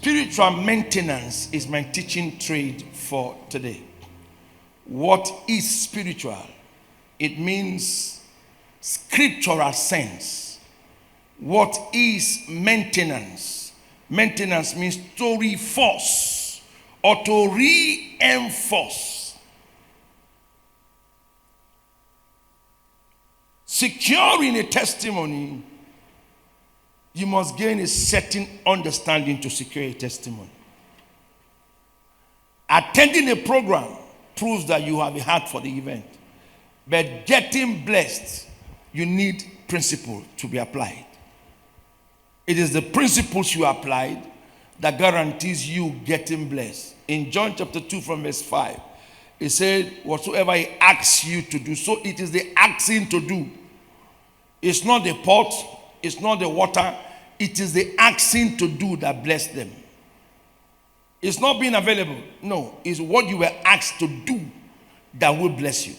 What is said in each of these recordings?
Spiritual maintenance is my teaching trade for today. What is spiritual? It means scriptural sense. What is maintenance? Maintenance means to reinforce or to reinforce. Securing a testimony, you must gain a certain understanding to secure a testimony. Attending a program proves that you have a heart for the event. But getting blessed, you need principle to be applied. It is the principles you applied that guarantees you getting blessed. In John chapter 2 from verse 5, it said, whatsoever he asks you to do. So it is the asking to do. It's not the pot, it's not the water, it is the asking to do that bless them. It's not being available. No, it's what you were asked to do that will bless you.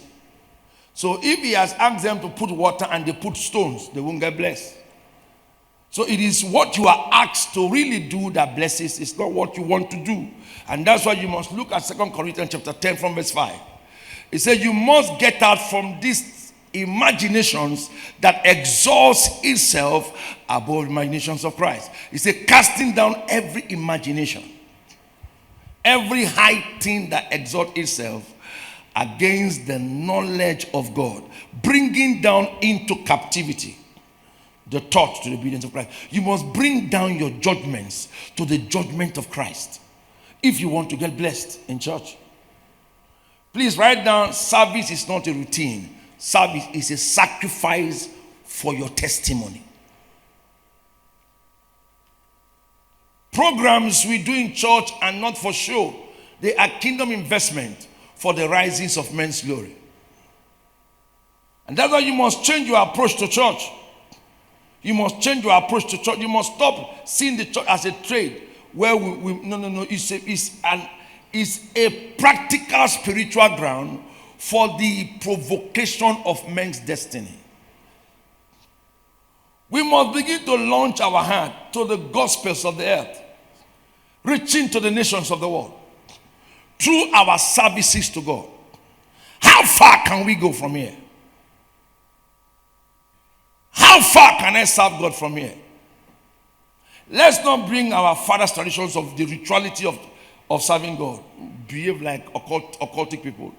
So if he has asked them to put water and they put stones, they won't get blessed. So it is what you are asked to really do that blesses. It's not what you want to do. And that's why you must look at 2 Corinthians chapter 10 from verse 5. It says you must get out from these imaginations that exalts itself above imaginations of Christ. It says casting down every imagination, every high thing that exalts itself against the knowledge of God, bringing down into captivity the thought to the obedience of Christ. You must bring down your judgments to the judgment of Christ if you want to get blessed in church. Please write down, service is not a routine. Service is a sacrifice for your testimony. Programs we do in church are not for show. They are kingdom investment for the risings of men's glory. And that's why you must change your approach to church. You must change your approach to church. You must stop seeing the church as a trade where no. It's a practical spiritual ground for the provocation of men's destiny. We must begin to launch our heart to the gospels of the earth, reaching to the nations of the world through our services to God. How far can we go from here? How far can I serve God from here? Let's not bring our father's traditions of the rituality of serving God. Behave like occultic people.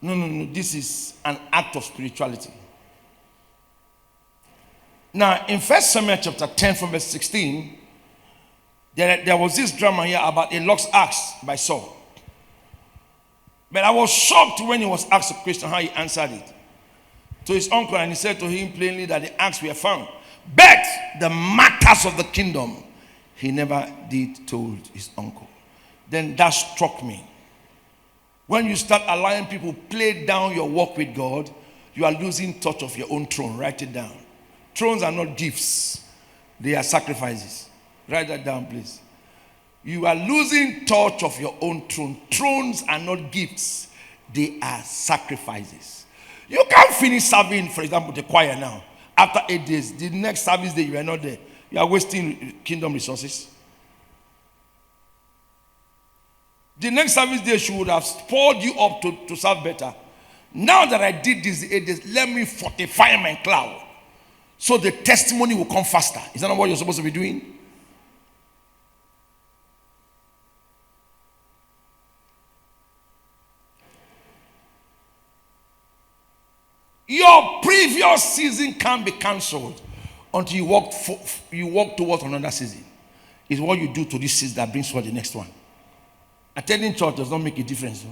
No. This is an act of spirituality. Now, in 1 Samuel chapter 10 from verse 16, there was this drama here about a lost axe by Saul. But I was shocked when he was asked a question, how he answered it to his uncle, and he said to him plainly that the axe were found, but the matters of the kingdom he never did told his uncle. Then that struck me. When you start allowing people play down your walk with God, you are losing touch of your own throne. Write it down. Thrones are not gifts, they are sacrifices. Write that down, please. You are losing touch of your own throne. Thrones are not gifts, they are sacrifices. You can't finish serving, for example, the choir now. After 8 days, the next service day you are not there. You are wasting kingdom resources. The next service day she would have poured you up to serve better. Now that I did this 8 days, let me fortify my cloud so the testimony will come faster. Is that not what you're supposed to be doing? Your previous season can't be cancelled until you walk towards another season. It's what you do to this season that brings forth the next one. Attending church does not make a difference.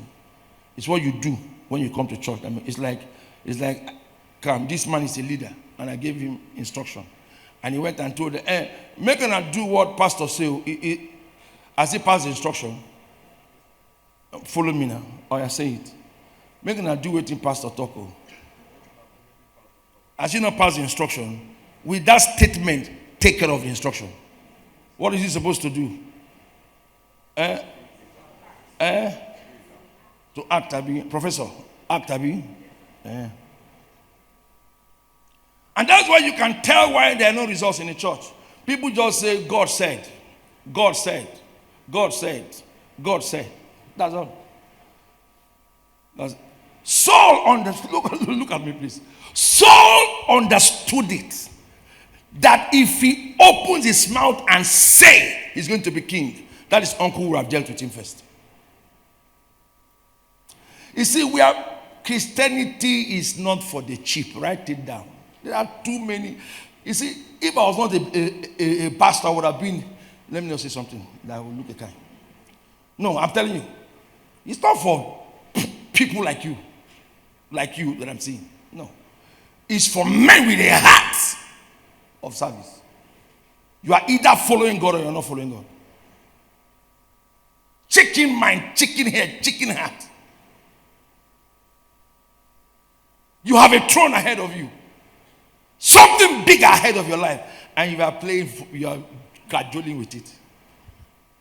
It's what you do when you come to church. I mean, it's like, this man is a leader, and I gave him instruction, and he went and told them, make him do what pastor say. As he passed the instruction, follow me now, or I say it. Make him do what in pastor talk. As you not pass the instruction, with that statement, take care of the instruction. What is he supposed to do? To act, Abi. Professor, act, Abi. And that's why you can tell why there are no results in the church. People just say, God said. God said. God said. God said. That's all. Saul understood. Look at me, please. Saul understood it. That if he opens his mouth and say he's going to be king, that his uncle would have dealt with him first. You see, Christianity is not for the cheap. Write it down. There are too many. You see, if I was not a pastor, I would have been. Let me just say something that will look a kind. No, I'm telling you, it's not for people like you that I'm seeing. No, it's for men with a heart of service. You are either following God or you're not following God. Chicken mind, chicken head, chicken heart. You have a throne ahead of you. Something bigger ahead of your life. And you are cajoling with it.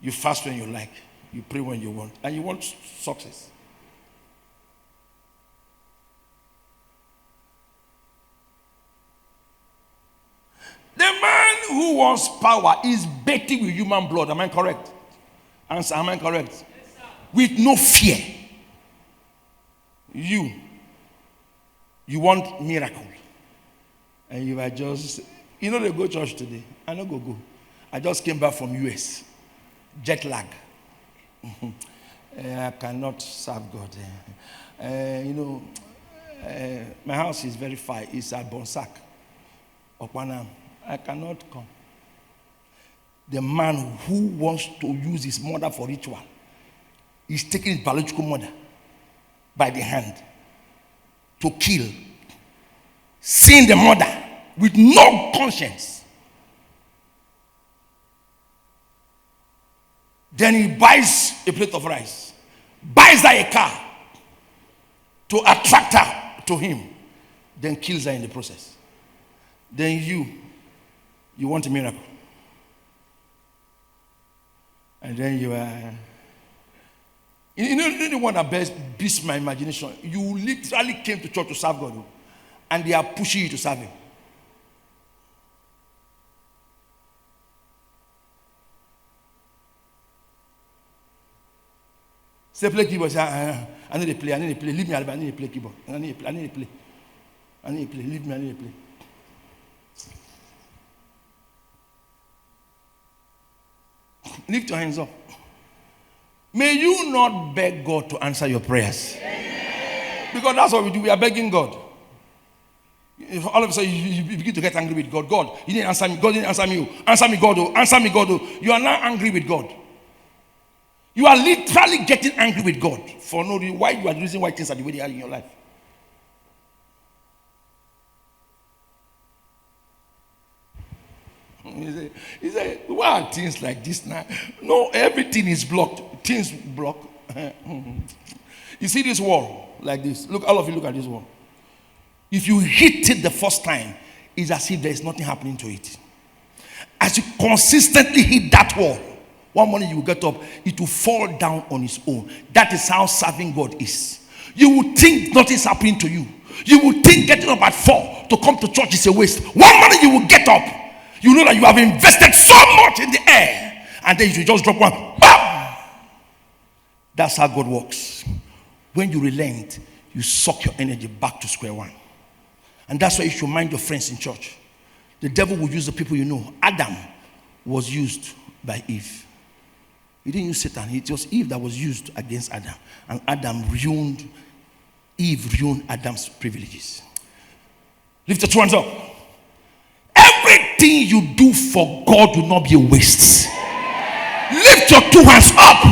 You fast when you like. You pray when you want. And you want success. The man who wants power is bathing with human blood. Am I correct? Answer, am I correct? Yes, with no fear. You want miracle. And you are just, they go church today. I don't go. I just came back from US. Jet lag. I cannot serve God. My house is very far. It's at Bonsac. Okwanam. I cannot come. The man who wants to use his mother for ritual is taking his biological mother by the hand to kill, seeing the mother with no conscience. Then he buys a plate of rice, buys her a car to attract her to him, then kills her in the process. Then you want a miracle. And then you are... the one that best beats my imagination. You literally came to church to serve God, and they are pushing you to serve Him. Say play keyboard. Say, I need to play. Leave me alone. I need to play keyboard. I need to play. Leave me. I need to play. Lift your hands up. May you not beg God to answer your prayers. Because that's what we do. We are begging God. If all of a sudden you begin to get angry with God. God, you didn't answer me. God didn't answer me. Answer me, God. Answer me, God. You are now angry with God. You are literally getting angry with God for no reason. Why you are the reason why things are the way they are in your life. He said, why are things like this now? No, everything is blocked. Things block. You see this wall like this? Look, all of you look at this wall. If you hit it the first time, it's as if there is nothing happening to it. As you consistently hit that wall, one morning you will get up, it will fall down on its own. That is how serving God is. You will think nothing's happening to you. You will think getting up at 4 to come to church is a waste. One morning you will get up. You know that you have invested so much in the air, and then you should just drop one. Bam! That's how God works. When you relent, you suck your energy back to square one. And that's why you should mind your friends in church. The devil will use the people you know. Adam was used by Eve. He didn't use Satan. It was Eve that was used against Adam. And Eve ruined Adam's privileges. Lift your two hands up. Everything you do for God will not be a waste. Lift your two hands up.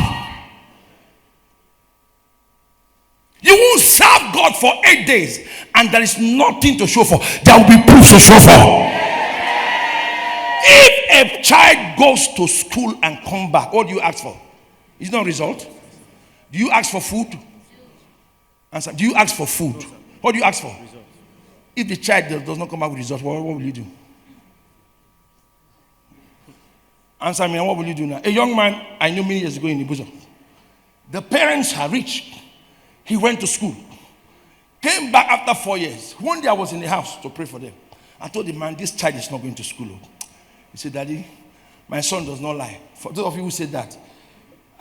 You won't serve God for 8 days and there is nothing to show for. There will be proof to show for. If a child goes to school and come back, what do you ask for? It's not a result. Do you ask for food? Answer. Do you ask for food? What do you ask for? If the child does not come back with results, what will you do? Answer me, and what will you do now? A young man I knew many years ago in the bosom. The parents are rich. He went to school. Came back after 4 years. One day I was in the house to pray for them. I told the man, this child is not going to school. He said, Daddy, my son does not lie. For those of you who said that,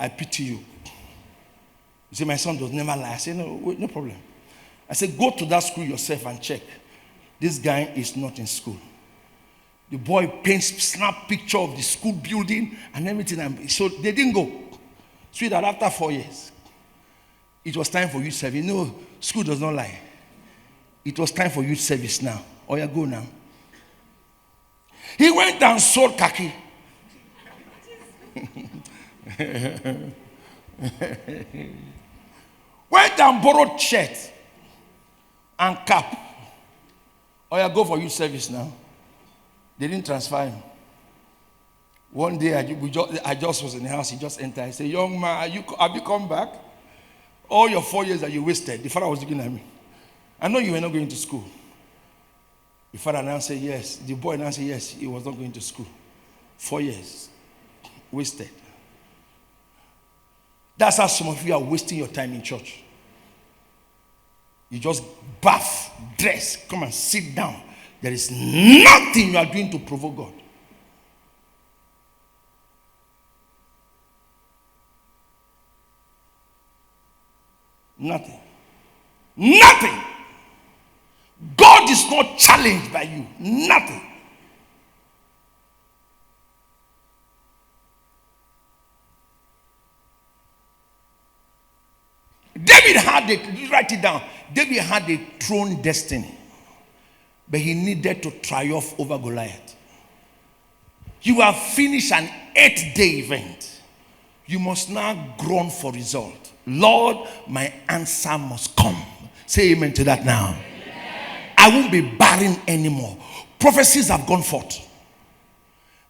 I pity you. You say, my son does never lie. I say, no, wait, no problem. I said, go to that school yourself and check. This guy is not in school. The boy paints, snap picture of the school building and everything. And so they didn't go. Sweetheart, after 4 years, it was time for youth service. No, school does not lie. It was time for youth service now. Oh, yeah, go now. He went and sold khaki. Went and borrowed shirt and cap. Oh, yeah, go for youth service now. They didn't transfer him. One day, I just was in the house. He just entered. I said, young man, have you come back? All your 4 years that you wasted. The father was looking at me. I know you were not going to school. The father now said yes. The boy now said yes, he was not going to school. 4 years. Wasted. That's how some of you are wasting your time in church. You just bath, dress, come and sit down. There is nothing you are doing to provoke God. Nothing. Nothing. God is not challenged by you. Nothing. David had write it down. David had a throne destiny, but he needed to triumph over Goliath. You have finished an 8-day event. You must now groan for result. Lord, my answer must come. Say amen to that now. Amen. I won't be barren anymore. Prophecies have gone forth.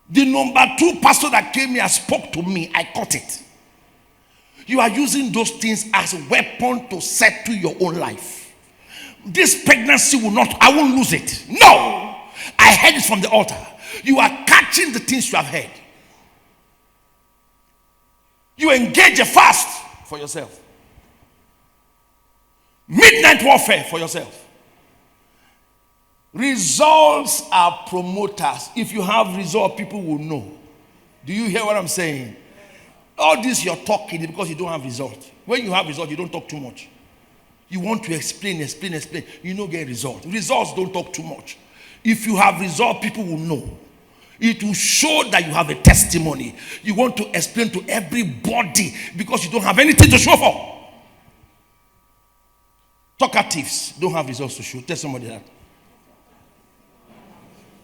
The number 2 pastor that came here spoke to me. I caught it. You are using those things as a weapon to settle your own life. This pregnancy will not, I won't lose it. No! I heard it from the altar. You are catching the things you have heard. You engage a fast for yourself. Midnight warfare for yourself. Results are promoters. If you have results, people will know. Do you hear what I'm saying? All this you're talking is because you don't have results. When you have results, you don't talk too much. You want to explain. You don't get results. Results don't talk too much. If you have results, people will know. It will show that you have a testimony. You want to explain to everybody because you don't have anything to show for. Talkatives don't have results to show. Tell somebody that.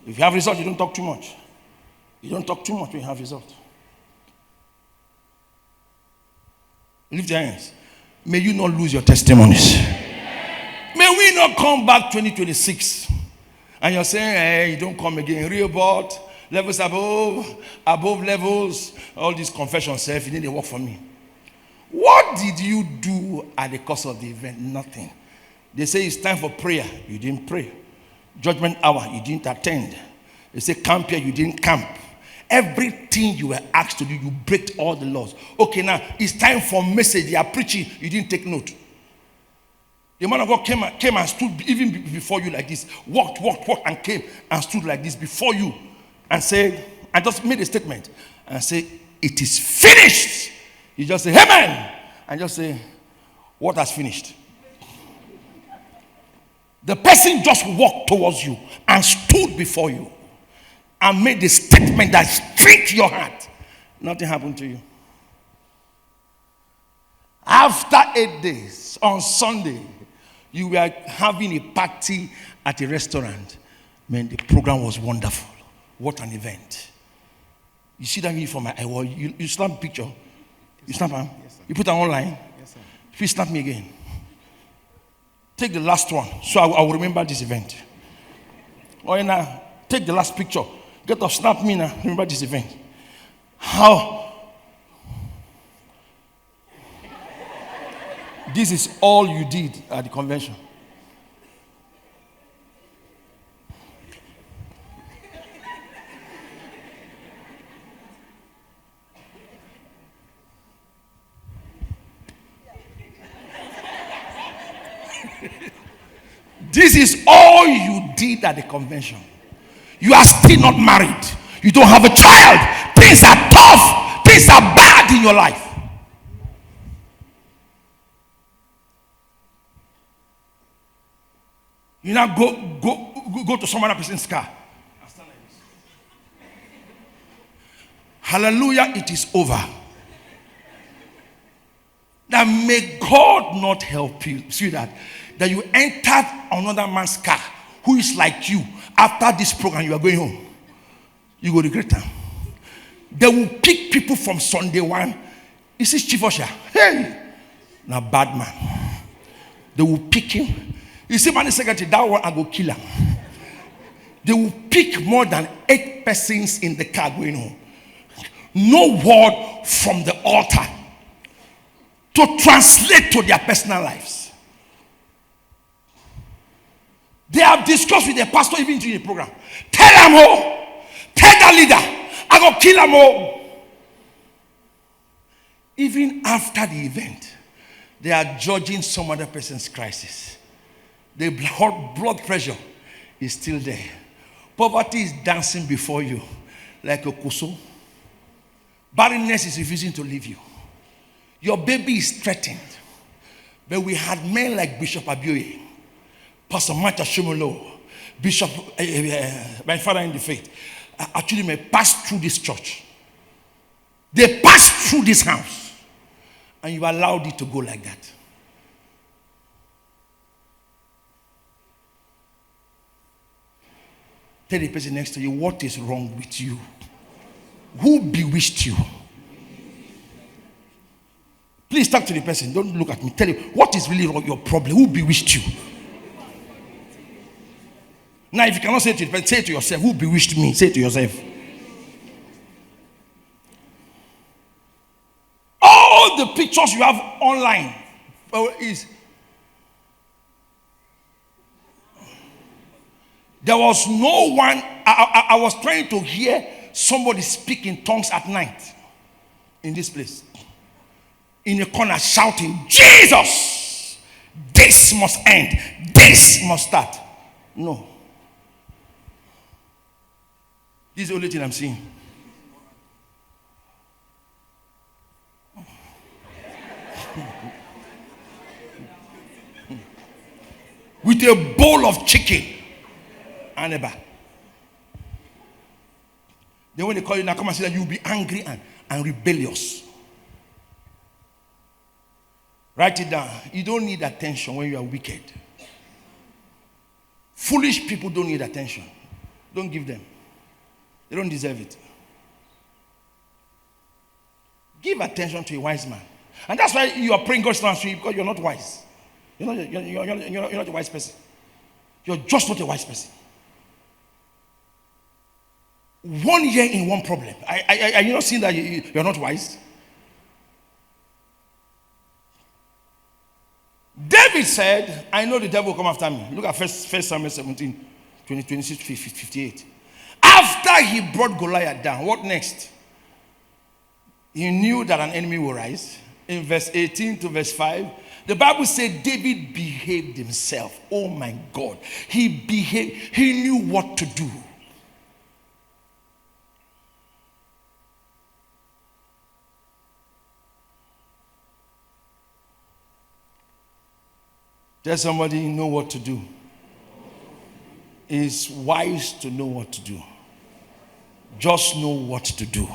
If you have results, you don't talk too much. You don't talk too much when you have results. Lift your hands. May you not lose your testimonies. May we not come back 2026 and you're saying, hey, you don't come again. Real board, levels above levels, all these confessions, self, you didn't work for me. What did you do at the course of the event? Nothing. They say it's time for prayer. You didn't pray. Judgment hour, you didn't attend. They say camp here, you didn't camp. Everything you were asked to do, you break all the laws. Okay, now it's time for message. They are preaching, you didn't take note. The man of God came and stood even before you like this. Walked, and came and stood like this before you and said, and just made a statement and said, it is finished. You just say, amen. And just say, what has finished? The person just walked towards you and stood before you and made a statement that struck your heart. Nothing happened to you. After 8 days, on Sunday, you were having a party at a restaurant. Man, the program was wonderful. What an event. You see that uniform? You snap a picture. You snap her? Yes, you put her online? Yes, sir. Please snap me again. Take the last one so I will remember this event. Or now, take the last picture. Get up, snap me now. Remember this event. How? This is all you did at the convention. This is all you did at the convention. You are still not married. You don't have a child. Things are tough. Things are bad in your life. You now go to some other person's car. Hallelujah, it is over. That may God not help you. See that you entered another man's car who is like you. After this program, you are going home. You go regret them. They will pick people from Sunday one. Is this Chief Usher? Hey, now bad man. They will pick him. You see, man, the secretary, that one I go kill him. They will pick more than 8 persons in the car going home. No word from the altar to translate to their personal lives. They have discussed with the pastor even during the program. Tell them all. Tell the leader. I go kill them all. Even after the event, they are judging some other person's crisis. The blood pressure is still there. Poverty is dancing before you like a kuso. Barrenness is refusing to leave you. Your baby is threatened. But we had men like Bishop Abioye, Pastor Martha Shomolo, Bishop, my father in the faith, actually may pass through this church. They passed through this house. And you allowed it to go like that. Tell the person next to you, what is wrong with you? Who bewitched you? Please talk to the person. Don't look at me. Tell him, what is really wrong, your problem? Who bewitched you? Now, if you cannot say it to the person, say it to yourself. Who bewitched me? Say it to yourself. All the pictures you have online is... There was no one. I was trying to hear somebody speak in tongues at night in this place. In a corner shouting, Jesus! This must end. This must start. No. This is the only thing I'm seeing. With a bowl of chicken. And then when they call you now, come and say that you'll be angry and rebellious. Write it down. You don't need attention when you are wicked. Foolish people don't need attention. Don't give them. They don't deserve it. Give attention to a wise man. And that's why you are praying God's answer, because you're not wise. You're not a wise person. You're just not a wise person. 1 year in one problem. Are you not seeing that you're not wise? David said, I know the devil will come after me. Look at 1 Samuel 17, 26, 58. After he brought Goliath down, what next? He knew that an enemy will rise. In verse 18 to verse 5, the Bible said David behaved himself. Oh my God. He behaved. He knew what to do. Tell somebody, know what to do. It's wise to know what to do. Just know what to do.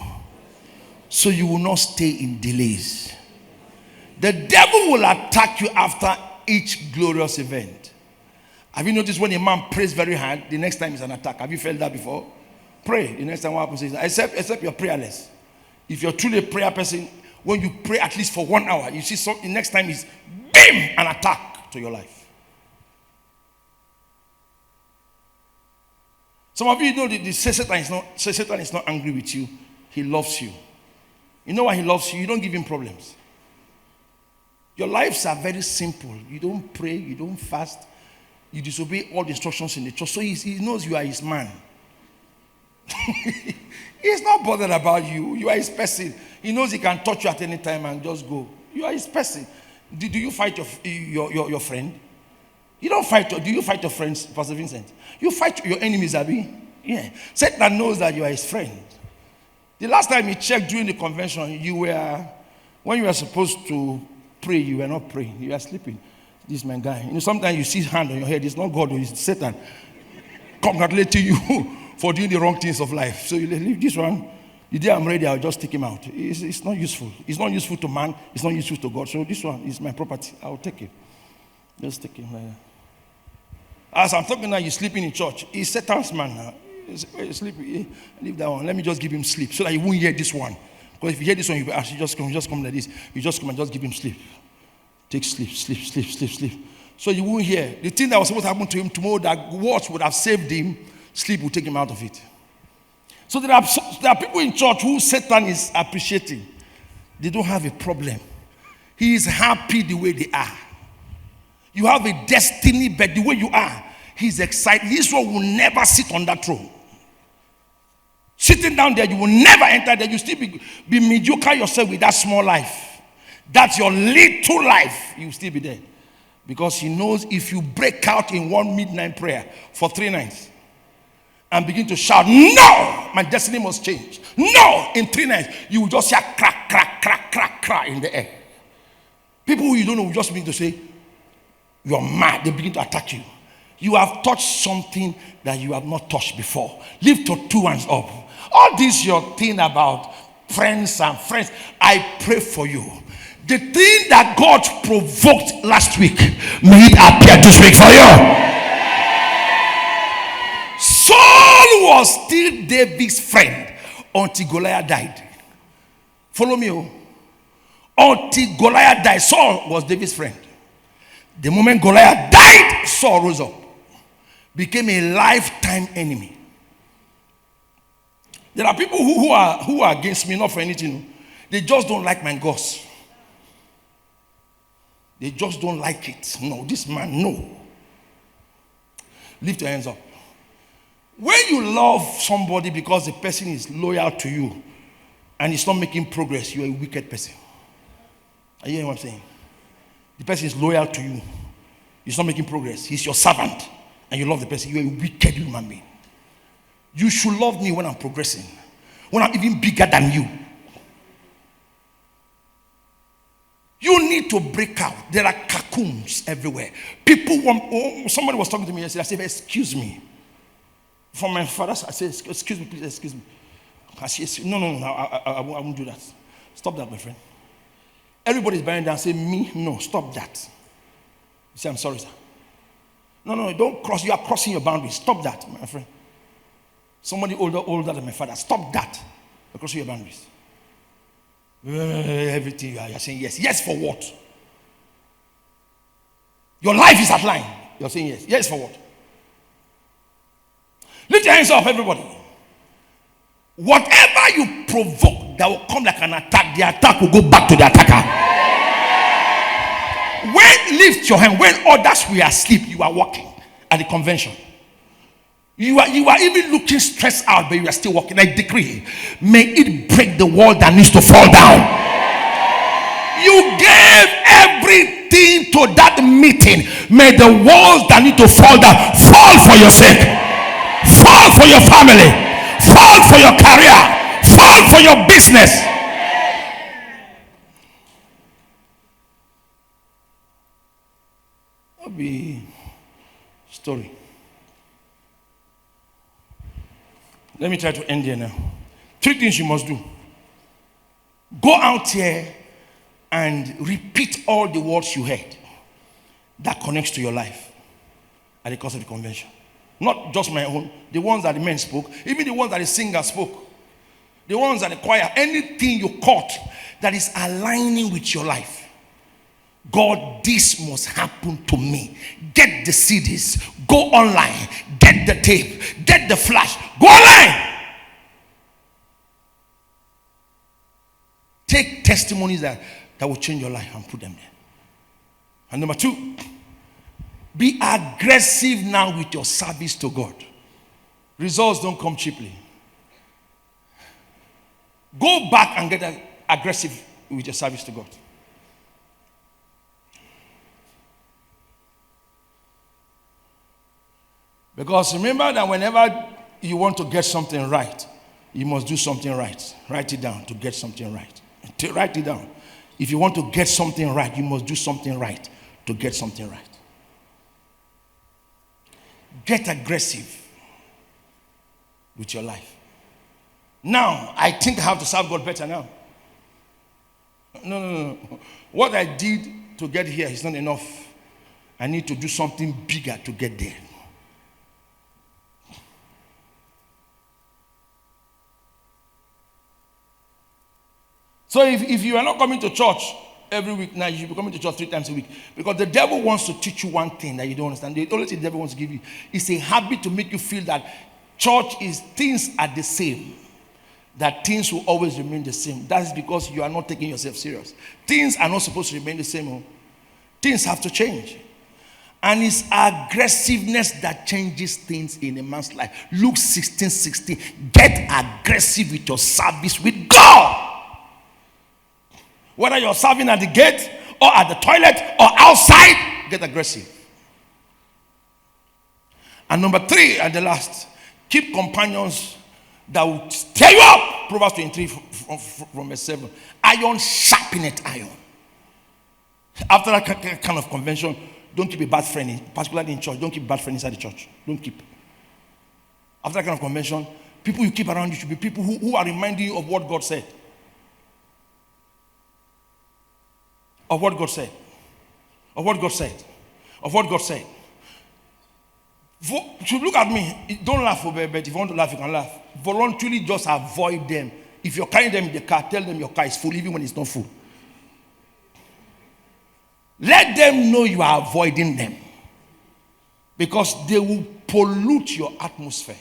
So you will not stay in delays. The devil will attack you after each glorious event. Have you noticed when a man prays very hard, the next time is an attack? Have you felt that before? Pray. The next time what happens is, except you're prayerless. If you're truly a prayer person, when you pray at least for 1 hour, you see something, the next time is, BAM! An attack to your life. Some of you know that Satan is not angry with you. He loves you. You know why he loves you? You don't give him problems. Your lives are very simple. You don't pray, you don't fast, you disobey all the instructions in the church. So he knows you are his man. He's not bothered about you. You are his person. He knows he can touch you at any time and just go. You are his person. Do you fight your friend? You don't fight. Do you fight your friends, Pastor Vincent? You fight your enemies, Abi? Yeah. Satan knows that you are his friend. The last time he checked during the convention, when you were supposed to pray, you were not praying. You were sleeping. This is my guy. Sometimes you see his hand on your head. It's not God, it's Satan. Congratulating you for doing the wrong things of life. So you leave this one. The day I'm ready, I'll just take him out. It's not useful. It's not useful to man. It's not useful to God. So this one is my property. I'll take it. Just take him. As I'm talking now, you're sleeping in church. He's Satan's man now. He's sleeping. Leave that one. Let me just give him sleep so that he won't hear this one. Because if you hear this one, you just come like this. You just come and just give him sleep. Take sleep. So you won't hear. The thing that was supposed to happen to him tomorrow, that words would have saved him, sleep will take him out of it. So there are people in church who Satan is appreciating. They don't have a problem. He is happy the way they are. You have a destiny, but the way you are, he's excited. Israel will never sit on that throne. Sitting down there, you will never enter there. You still be mediocre yourself with that small life. That's your little life. You will still be there. Because he knows if you break out in one midnight prayer for 3 nights and begin to shout, no, my destiny must change. No, in 3 nights, you will just hear crack, crack, crack, crack, crack in the air. People who you don't know will just begin to say, you're mad. They begin to attack you. You have touched something that you have not touched before. Lift your 2 hands up. All this your thing about friends and friends, I pray for you. The thing that God provoked last week, may it appear this week for you. Saul was still David's friend until Goliath died. Follow me. Until Goliath died, Saul was David's friend. The moment Goliath died, Saul rose up, became a lifetime enemy. There are people who are against me, not for anything. They just don't like my gods. They just don't like it. No, this man, no. Lift your hands up. When you love somebody because the person is loyal to you and is not making progress, you're a wicked person. Are you hearing what I'm saying? The person is loyal to you. He's not making progress. He's your servant. And you love the person. You're a wicked human being. You should love me when I'm progressing. When I'm even bigger than you. You need to break out. There are cocoons everywhere. People want, somebody was talking to me yesterday. I said, excuse me. From my father's, I said, excuse me, please, excuse me. I said, no, I won't do that. Stop that, my friend. Everybody's bowing down, say, me, no, stop that. You say, I'm sorry, sir. No, don't cross. You are crossing your boundaries. Stop that, my friend. Somebody older than my father. Stop that. You're crossing your boundaries. Everything you're saying yes. Yes for what? Your life is at line. You're saying yes. Yes for what? Lift your hands up, everybody. Whatever you provoke that will come like an attack, the attack will go back to the attacker. When lift your hand, when others were asleep, you are walking at the convention. You are even looking stressed out, but you are still walking. I decree, may it break the wall that needs to fall down. You gave everything to that meeting. May the walls that need to fall down fall for your sake, fall for your family, fall for your career, fall for your business. That'll be story. Let me try to end here now. 3 things you must do. Go out here and repeat all the words you heard that connects to your life at the course of the convention. Not just my own, the ones that the men spoke, even the ones that the singer spoke, the ones that the choir, anything you caught that is aligning with your life. God, this must happen to me. Get the CDs, go online, get the tape, get the flash, go online. Take testimonies that will change your life and put them there. And number 2, be aggressive now with your service to God. Results don't come cheaply. Go back and get aggressive with your service to God. Because remember that whenever you want to get something right, you must do something right. Write it down to get something right. Write it down. If you want to get something right, you must do something right to get something right. Get aggressive with your life. Now, I think I have to serve God better now. No. What I did to get here is not enough. I need to do something bigger to get there. So if you are not coming to church every week now, you should be coming to church 3 times a week. Because the devil wants to teach you one thing that you don't understand. The only thing the devil wants to give you is a habit to make you feel that church is things are the same. That things will always remain the same. That's because you are not taking yourself serious. Things are not supposed to remain the same. Things have to change. And it's aggressiveness that changes things in a man's life. Luke 16:16. Get aggressive with your service with God. Whether you're serving at the gate or at the toilet or outside, get aggressive. And number 3, and the last, keep companions that will stir you up. Proverbs 23 from verse 7. Iron sharpeneth iron. After that kind of convention, don't keep a bad friend, particularly in church. Don't keep a bad friend inside the church. Don't keep. After that kind of convention, people you keep around you should be people who are reminding you of what God said. Of what God said. Of what God said. Of what God said. If you look at me, don't laugh, but if you want to laugh, you can laugh. Voluntarily just avoid them. If you're carrying them in the car, tell them your car is full, even when it's not full. Let them know you are avoiding them. Because they will pollute your atmosphere.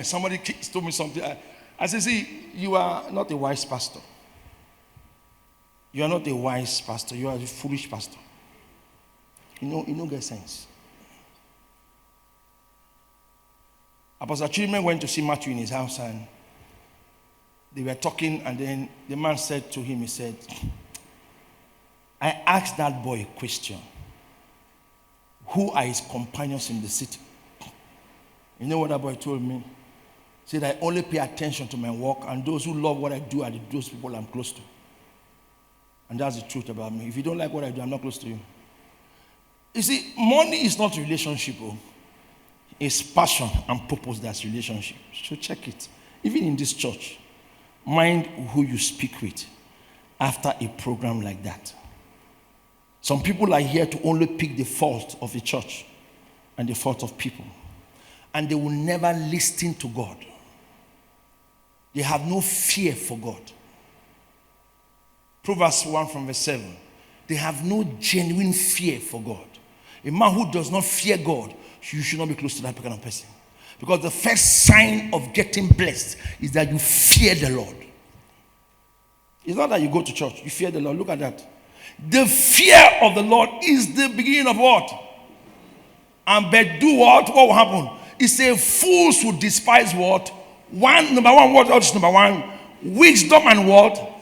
Somebody told me something. I said, see, you are not a wise pastor. You are not a wise pastor. You are a foolish pastor. You don't get sense. Apostle Chidime went to see Matthew in his house, and they were talking, and then the man said to him, he said, I asked that boy a question. Who are his companions in the city? You know what that boy told me? He said, I only pay attention to my work, and those who love what I do are those people I'm close to. And that's the truth about me. If you don't like what I do, I'm not close to you. You see, money is not relationship. It's passion and purpose that's relationship. So check it. Even in this church, mind who you speak with after a program like that. Some people are here to only pick the fault of the church and the fault of people. And they will never listen to God. They have no fear for God. Proverbs 1 from verse 7. They have no genuine fear for God. A man who does not fear God, you should not be close to that kind of person. Because the first sign of getting blessed is that you fear the Lord. It's not that you go to church, you fear the Lord. Look at that. The fear of the Lord is the beginning of what? And but do what? What will happen? It's a fools who despise what? Number one, what else is number one? Wisdom and what?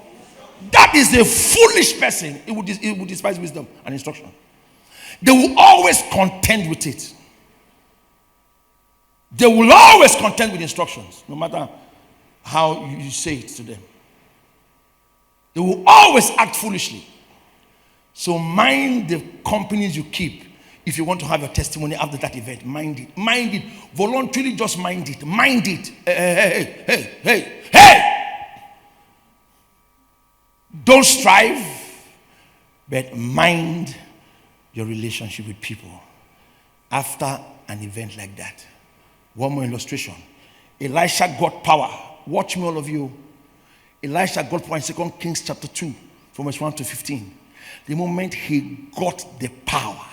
That is a foolish person. It will despise wisdom and instruction. They will always contend with it. They will always contend with instructions, no matter how you say it to them. They will always act foolishly. So mind the companies you keep. If you want to have your testimony after that event, mind it. Mind it. Voluntarily just mind it. Mind it. Hey. Don't strive, but mind your relationship with people after an event like that. One more illustration. Elisha got power. Watch me, all of you. Elisha got power in 2 Kings chapter 2, from verse 1 to 15. The moment he got the power,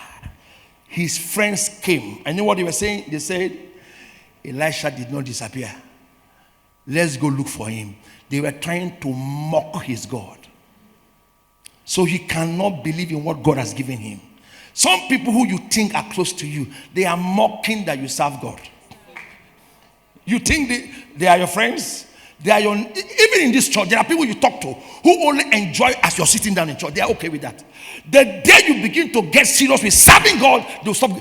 his friends came. And you know what they were saying? They said, Elisha did not disappear. Let's go look for him. They were trying to mock his God. So he cannot believe in what God has given him. Some people who you think are close to you, they are mocking that you serve God. You think they are your friends? They are even in this church, there are people you talk to who only enjoy as you're sitting down in church. They are okay with that. The day you begin to get serious with serving God, they'll stop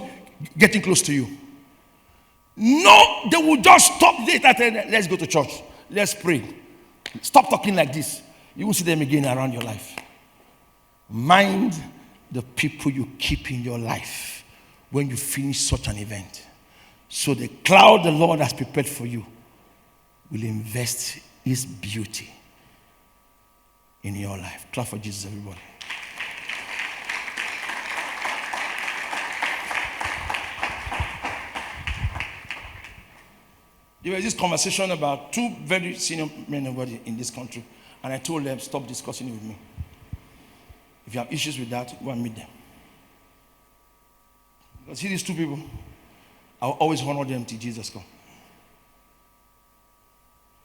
getting close to you. No, they will just stop. Let's go to church. Let's pray. Stop talking like this. You will see them again around your life. Mind the people you keep in your life when you finish such an event. So the cloud the Lord has prepared for you will invest His beauty in your life. Clap for Jesus, everybody. There was this conversation about two very senior men and women in this country, and I told them, stop discussing it with me. If you have issues with that, go and meet them. Because see these two people, I'll always honor them till Jesus comes.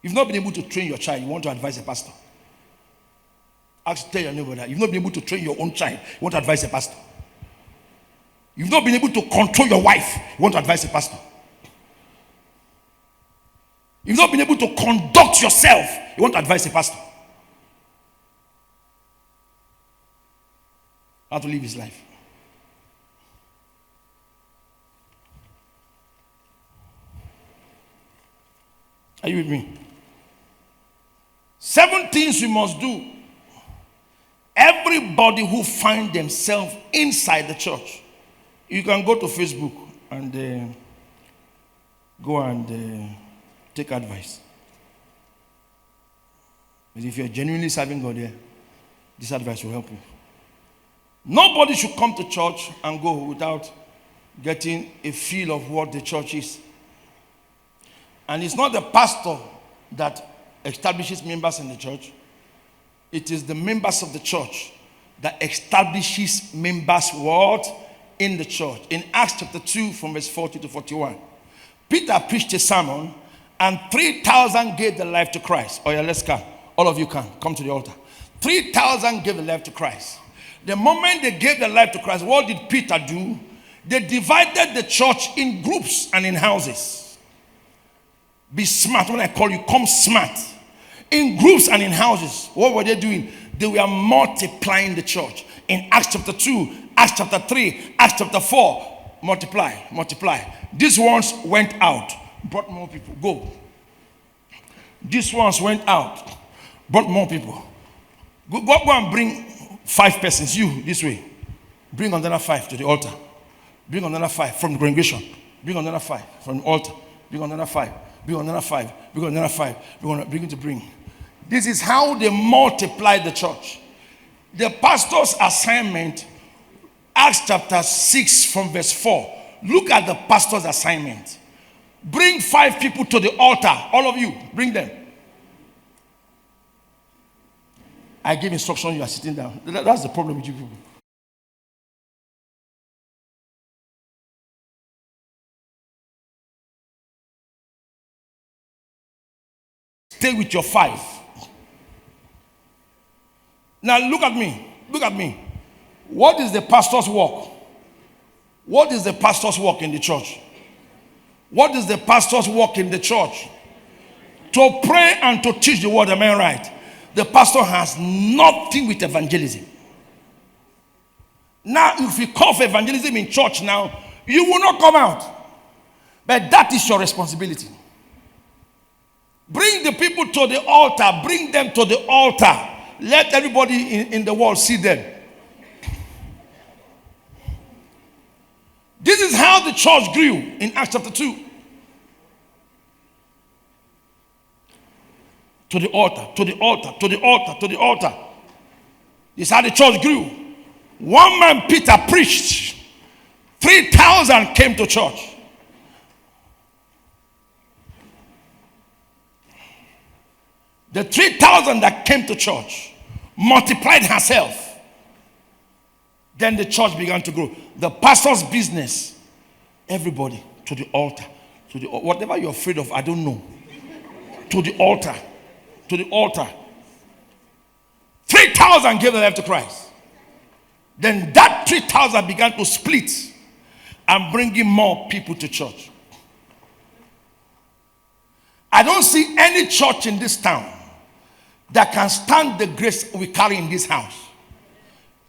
You've not been able to train your child, you want to advise a pastor. Tell your neighbor that. You've not been able to train your own child, you want to advise a pastor. You've not been able to control your wife, you want to advise a pastor. You've not been able to conduct yourself, you want to advise a pastor. How to live his life. Are you with me? 7 things you must do. Everybody who finds themselves inside the church. You can go to Facebook and go and take advice. But if you're genuinely serving God there, this advice will help you. Nobody should come to church and go without getting a feel of what the church is. And it's not the pastor that establishes members in the church. It is the members of the church that establishes members what? In the church. In Acts chapter 2 from verse 40 to 41. Peter preached a sermon and 3,000 gave their life to Christ. Oh yeah, let's come. All of you can. Come to the altar. 3,000 gave their life to Christ. The moment they gave their life to Christ, what did Peter do? They divided the church in groups and in houses. Be smart. When I call you, come smart. In groups and in houses. What were they doing? They were multiplying the church. In Acts chapter 2, Acts chapter 3, Acts chapter 4, multiply. These ones went out, brought more people. Go. These ones went out, brought more people. Go and bring 5 persons. You, this way. Bring another 5 to the altar. Bring another 5 from the congregation. Bring another 5 from the altar. Bring another 5. Bring another 5. Bring another 5. Bring. This is how they multiply the church. The pastor's assignment, Acts chapter 6 from verse 4. Look at the pastor's assignment. Bring 5 people to the altar. All of you, bring them. I give instruction, you are sitting down. That's the problem with you people. Stay with your 5. Now look at me. What is the pastor's work? What is the pastor's work in the church? What is the pastor's work in the church? To pray and to teach the word. Am I right? The pastor has nothing with evangelism. Now, if you call for evangelism in church now, you will not come out. But that is your responsibility. Bring the people to the altar. Bring them to the altar. Let everybody in the world see them. This is how the church grew in Acts chapter 2. To the altar, to the altar, to the altar, to the altar. This is how the church grew. One man, Peter, preached. 3,000 came to church. The 3,000 that came to church multiplied herself. Then the church began to grow. The pastor's business, everybody to the altar. Whatever you're afraid of, I don't know. To the altar. To the altar. 3,000 gave their life to Christ. Then that 3,000 began to split and bring in more people to church. I don't see any church in this town that can stand the grace we carry in this house.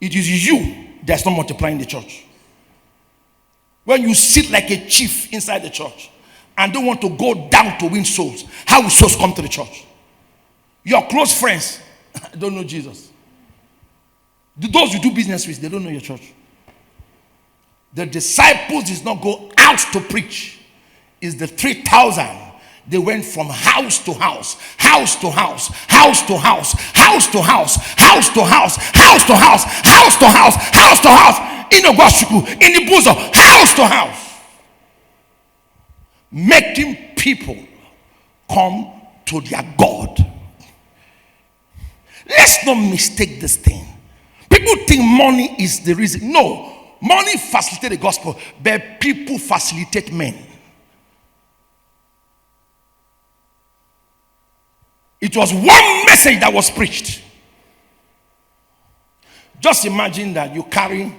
It is you that's not multiplying the church. When you sit like a chief inside the church and don't want to go down to win souls, how will souls come to the church? Your close friends don't know Jesus. Those you do business with, they don't know your church. The disciples did not go out to preach. It's the 3,000. They went from house to house, house to house, house to house, house to house, house to house, house to house, house to house, house to house, in Ogwashuku, in the Buzo, house to house, making people come to their God. Let's not mistake this thing. People think money is the reason. No, money facilitates the gospel, but people facilitate men. It was one message that was preached. Just imagine that you carry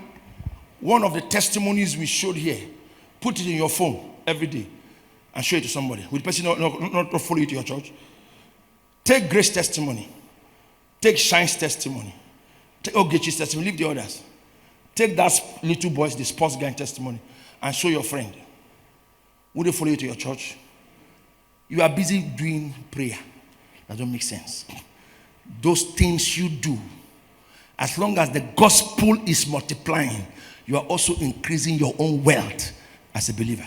one of the testimonies we showed here, put it in your phone every day, and show it to somebody. Will the person not follow you to your church? Take Grace's testimony. Take Shine's testimony. Take Ogechi's testimony. Leave the others. Take that little boy's, the sports guy testimony, and show your friend. Will they follow you to your church? You are busy doing prayer. That don't make sense. Those things you do, as long as the gospel is multiplying, you are also increasing your own wealth as a believer.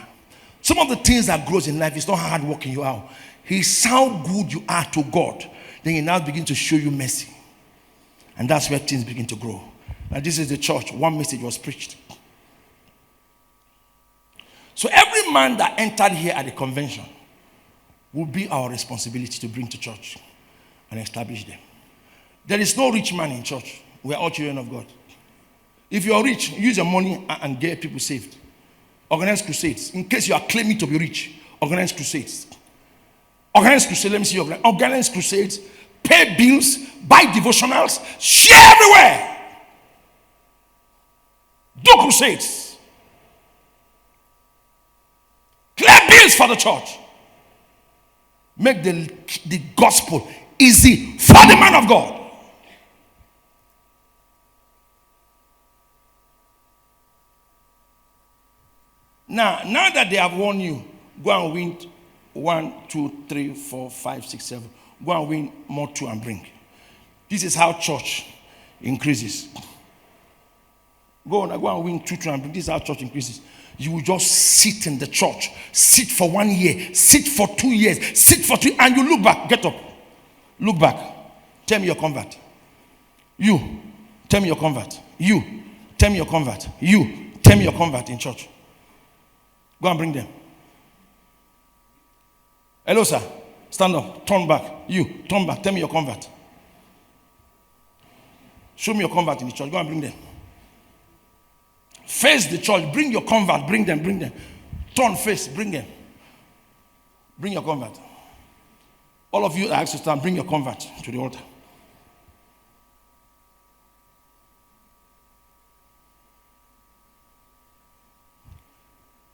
Some of the things that grows in life is not hard working you out. It's how good you are to God. Then He now begins to show you mercy. And that's where things begin to grow. Now this is the church. One message was preached. So every man that entered here at the convention will be our responsibility to bring to church and establish them. There is no rich man in church. We are all children of God. If you are rich, use your money and get people saved. Organize crusades. In case you are claiming to be rich, organize crusades. Organize crusades. Let me see you organize crusades. Pay bills. Buy devotionals. Share everywhere. Do crusades. Clear bills for the church. Make the gospel easy for the man of God. Now that they have won you, go and win 1, 2, 3, 4, 5, 6, 7. Go and win more 2 and bring. This is how church increases. Go and win 2 and bring. This is how church increases. You will just sit in the church. Sit for 1 year. Sit for 2 years. Sit for 3. And you look back. Get up. Look back. Tell me your convert. You. Tell me your convert. You. Tell me your convert. You. Tell me your convert in church. Go and bring them. Hello, sir. Stand up. Turn back. You. Turn back. Tell me your convert. Show me your convert in the church. Go and bring them. Face the church. Bring your convert. Bring them. Bring them. Turn face. Bring them. Bring your convert. All of you that ask to stand, bring your convert to the altar.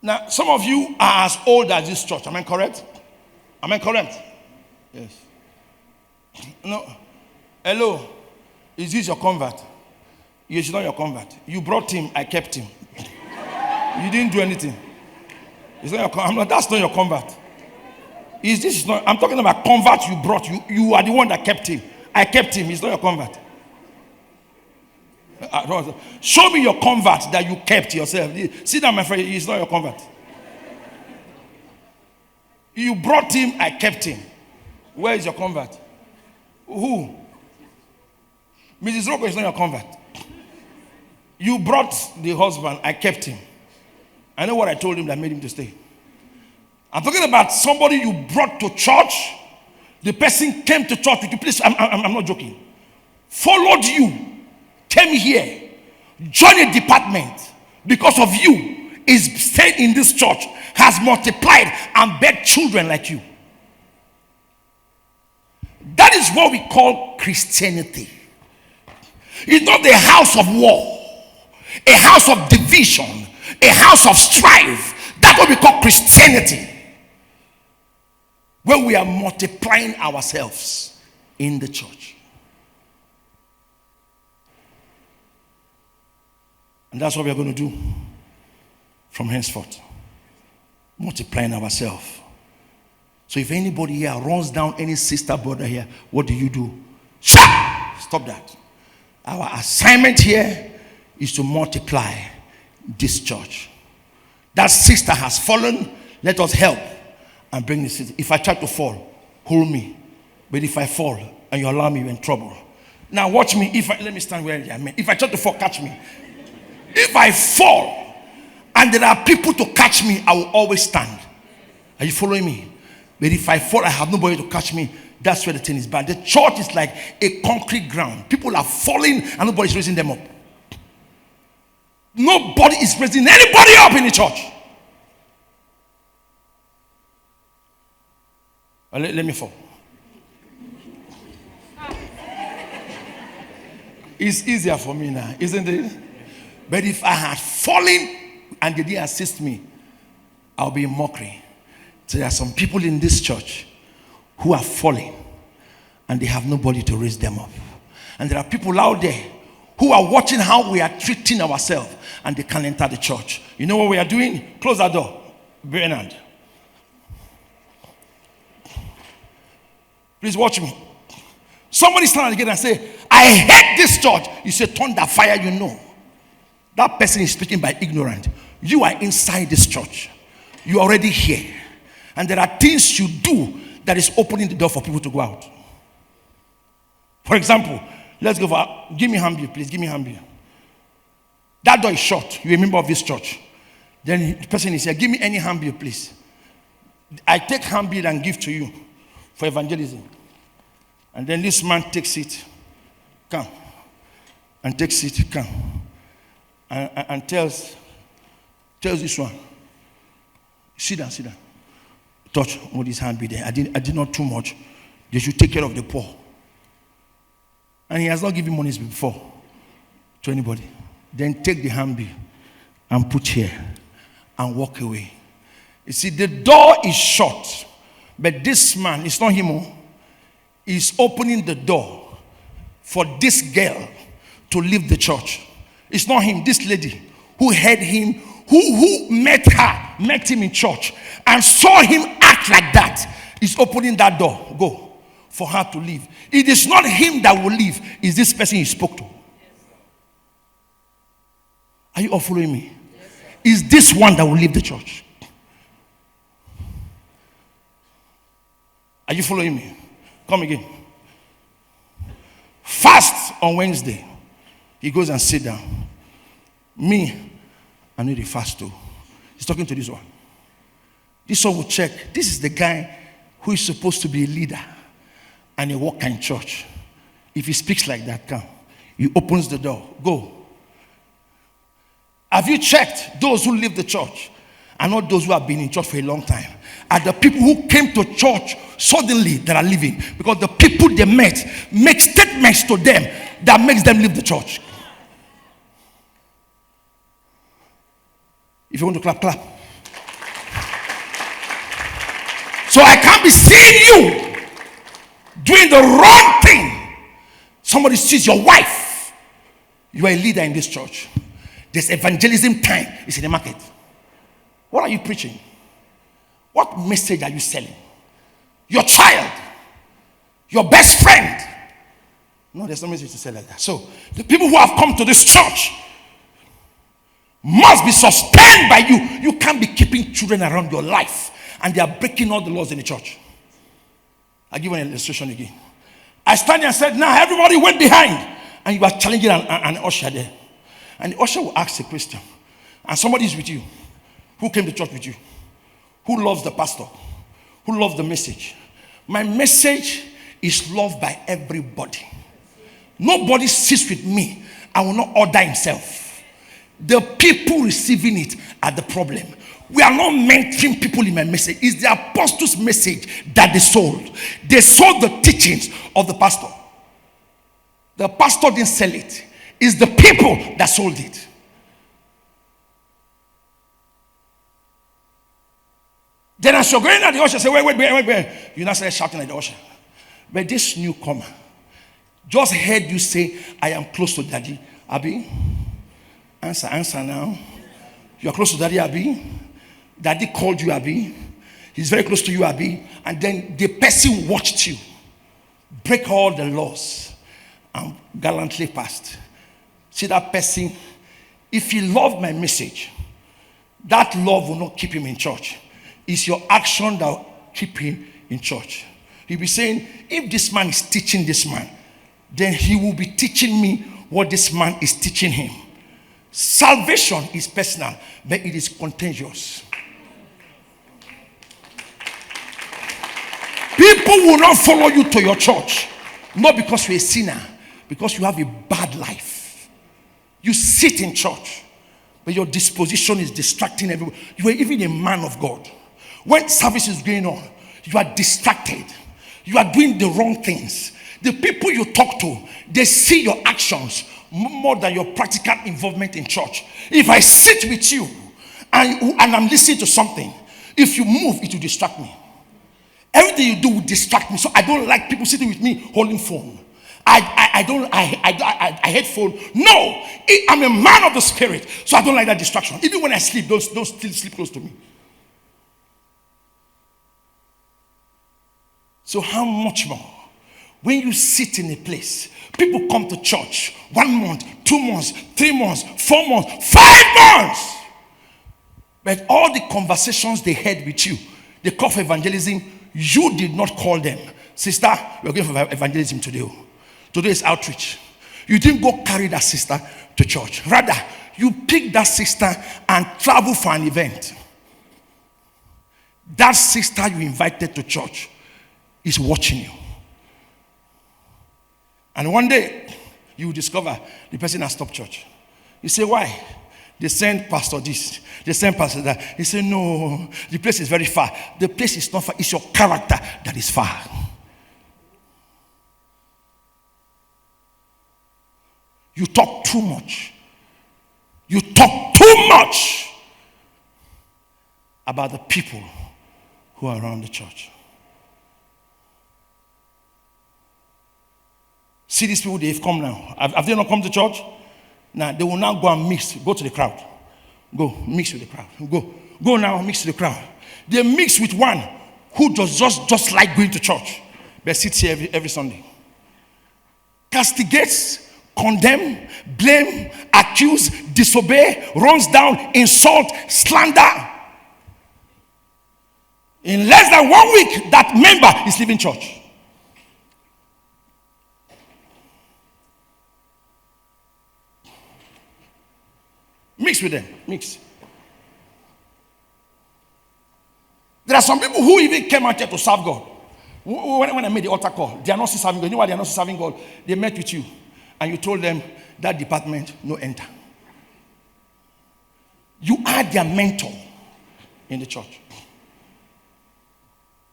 Now, some of you are as old as this church. Am I correct? Am I correct? Yes. No. Hello. Is this your convert? It's not your convert. You brought him, I kept him. You didn't do anything. It's not your convert. That's not your convert. Is this not? I'm talking about convert you brought. You are the one that kept him. I kept him. He's not your convert. Show me your convert that you kept yourself. Sit down, my friend. He's not your convert. You brought him. I kept him. Where is your convert? Who? Mrs. Rocco is not your convert. You brought the husband. I kept him. I know what I told him that made him to stay. I'm talking about somebody you brought to church. The person came to church with you. Please, I'm not joking. Followed you. Came here. Joined a department. Because of you. Is stayed in this church. Has multiplied and bear children like you. That is what we call Christianity. It's not a house of war. A house of division. A house of strife. That's what we call Christianity. When we are multiplying ourselves in the church. And that's what we are going to do from henceforth. Multiplying ourselves So if anybody here runs down any sister, brother here, what do? Stop that. Our assignment here is to multiply this church. That sister has fallen. Let us help and bring the sister. If I try to fall, hold me. But if I fall and you allow me, you're in trouble. Now watch me. Let me stand where I am. If I try to fall, catch me. If I fall and there are people to catch me, I will always stand. Are you following me? But if I fall, I have nobody to catch me. That's where the thing is bad. The church is like a concrete ground. People are falling and nobody's raising them up. Nobody is raising anybody up in the church. Let me fall. It's easier for me now, isn't it? But if I had fallen and they didn't assist me, I'll be in mockery. So there are some people in this church who are falling and they have nobody to raise them up. And there are people out there who are watching how we are treating ourselves and they can't enter the church. You know what we are doing? Close that door. Bernard. Please watch me. Somebody stand again and say, I hate this church. You say, thunder, fire, you know. That person is speaking by ignorance. You are inside this church. You are already here. And there are things you do that is opening the door for people to go out. For example, let's go for, give me hand bill, please. Give me hand bill. That door is shut. You're a member of this church. Then the person is here, give me any hand bill, please. I take hand bill and give to you for evangelism. And then this man takes it, come, and takes it, come, and tells this one, sit down. Touch with his hand be there. I did not too much. They should take care of the poor. And he has not given money before to anybody. Then take the hand bill and put here and walk away. You see, the door is shut, but this man, it's not him, is opening the door for this girl to leave the church. It's not him, this lady who heard him, who met him in church and saw him act like that, is opening that door, go, for her to leave. It is not him that will leave, it's this person he spoke to. Are you all following me? Is this one that will leave the church? Are you following me? Come again. Fast on Wednesday. He goes and sit down. Me, I need a fast too. He's talking to this one. This one will check. This is the guy who is supposed to be a leader and a worker in church. If he speaks like that, come. He opens the door. Go. Have you checked those who leave the church and not those who have been in church for a long time? Are the people who came to church suddenly that are leaving? Because the people they met make statements to them that makes them leave the church. If you want to clap, clap. So I can't be seeing you doing the wrong thing. Somebody sees your wife. You are a leader in this church. There's evangelism time. It's in the market. What are you preaching? What message are you selling? Your child, your best friend. No, there's no message to sell like that. So the people who have come to this church must be sustained by you. You can't be keeping children around your life and they are breaking all the laws in the church. I'll give you an illustration again. I stand here and said, now everybody went behind, and you are challenging an usher there. And the usher will ask a question. And somebody is with you. Who came to church with you? Who loves the pastor? Who loves the message? My message is loved by everybody. Nobody sits with me and will not order himself. The people receiving it are the problem. We are not mentoring people in my message. It's the apostles' message that they sold. They sold the teachings of the pastor. The pastor didn't sell it. It's the people that sold it. Then as you're going at the usher, say, wait. You now start shouting at the usher. But this newcomer just heard you say, I am close to daddy. Abi, answer now. You are close to daddy, Abi. Daddy called you, Abi. He's very close to you, Abi. And then the person watched you break all the laws and gallantly passed. See that person, if he loved my message, that love will not keep him in church. It's your action that will keep him in church. He'll be saying, if this man is teaching this man, then he will be teaching me what this man is teaching him. Salvation is personal, but it is contagious. People will not follow you to your church, not because you're a sinner, because you have a bad life. You sit in church, but your disposition is distracting everyone. You are even a man of God. When service is going on, you are distracted. You are doing the wrong things. The people you talk to, they see your actions more than your practical involvement in church. If I sit with you and I'm listening to something, if you move, it will distract me. Everything you do will distract me. So I don't like people sitting with me holding phone. I hate phone. No, I'm a man of the spirit, so I don't like that distraction. Even when I sleep, don't still sleep close to me. So how much more when you sit in a place, people come to church 1 month, 2 months, 3 months, 4 months, 5 months, but all the conversations they had with you, they call for evangelism. You did not call them. Sister, we're going for evangelism today. Today is outreach. You didn't go carry that sister to church. Rather, you picked that sister and travel for an event. That sister you invited to church is watching you. And one day, you will discover the person has stopped church. You say, why? They send pastor this, they send pastor that. He say, no, the place is very far. The place is not far, it's your character that is far. You talk too much. You talk too much about the people who are around the church. See these people, they've come now. Have they not come to church? Now they will now go and mix. Go to the crowd. Go mix with the crowd. Go now mix with the crowd. They mix with one who does just like going to church, but sits here every Sunday. Castigates, condemn, blame, accuse, disobey, runs down, insult, slander. In less than 1 week, that member is leaving church. Mix with them. Mix. There are some people who even came out here to serve God. When I made the altar call, they are not serving God. You know why they are not serving God? They met with you and you told them that department, no enter. You are their mentor in the church.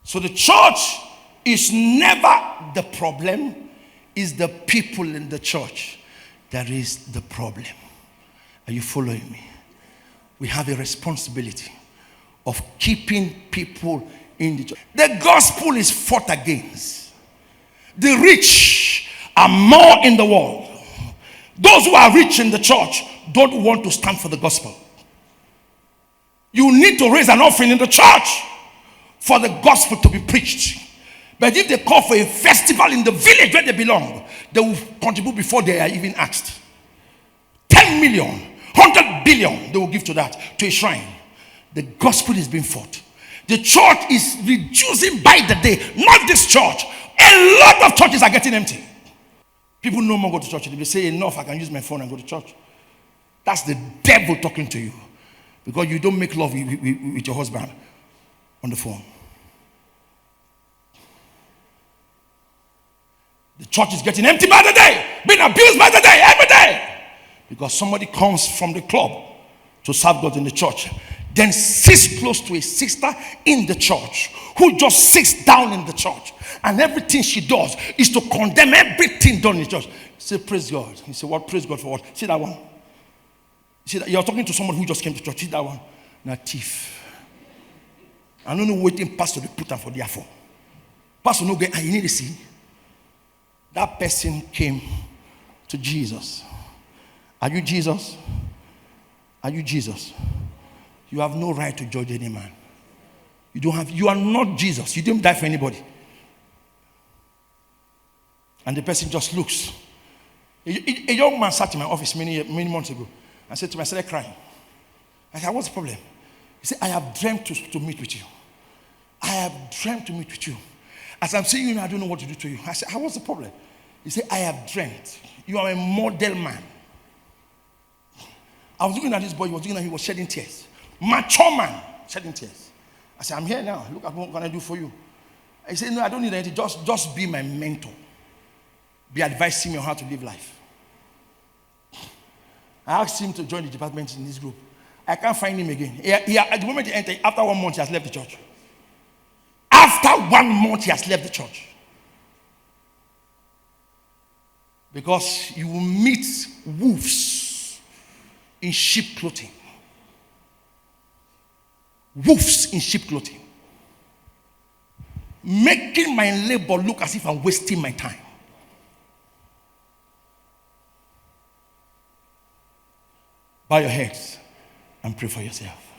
So the church is never the problem, it's the people in the church that is the problem. Are you following me? We have a responsibility of keeping people in the church. The gospel is fought against. The rich are more in the world. Those who are rich in the church don't want to stand for the gospel. You need to raise an offering in the church for the gospel to be preached. But if they call for a festival in the village where they belong, they will contribute before they are even asked. 10 million. 100 billion they will give to that, to a shrine. The gospel is being fought. The church is reducing by the day. Not this church. A lot of churches are getting empty. People no more go to church. They say, enough, I can use my phone and go to church. That's the devil talking to you. Because you don't make love with your husband on the phone. The church is getting empty by the day. Being abused by the day, every day. Because somebody comes from the club to serve God in the church, then sits close to a sister in the church who just sits down in the church, and everything she does is to condemn everything done in the church. Say, praise God. He said, what? Praise God for what? See that one? See that? You're talking to someone who just came to church. See that one? Now, thief. I don't know waiting pastor to put them for their phone. Pastor no get, you need to see. That person came to Jesus. Are you Jesus? Are you Jesus? You have no right to judge any man. You are not Jesus. You didn't die for anybody. And the person just looks. A young man sat in my office many months ago and said to me, I started crying. I said, what's the problem? He said, I have dreamt to meet with you. I have dreamt to meet with you. As I'm seeing you now, I don't know what to do to you. I said, what's the problem? He said, I have dreamt. You are a model man. I was looking at this boy, he was shedding tears. Mature man, shedding tears. I said, I'm here now. Look at what I'm going to do for you. He said, no, I don't need anything. Just be my mentor. Be advising me on how to live life. I asked him to join the department in this group. I can't find him again. At the moment he entered, after 1 month, he has left the church. After 1 month, he has left the church. Because you will meet wolves in sheep clothing. Wolves in sheep clothing. Making my labor look as if I'm wasting my time. Bow your heads and pray for yourself.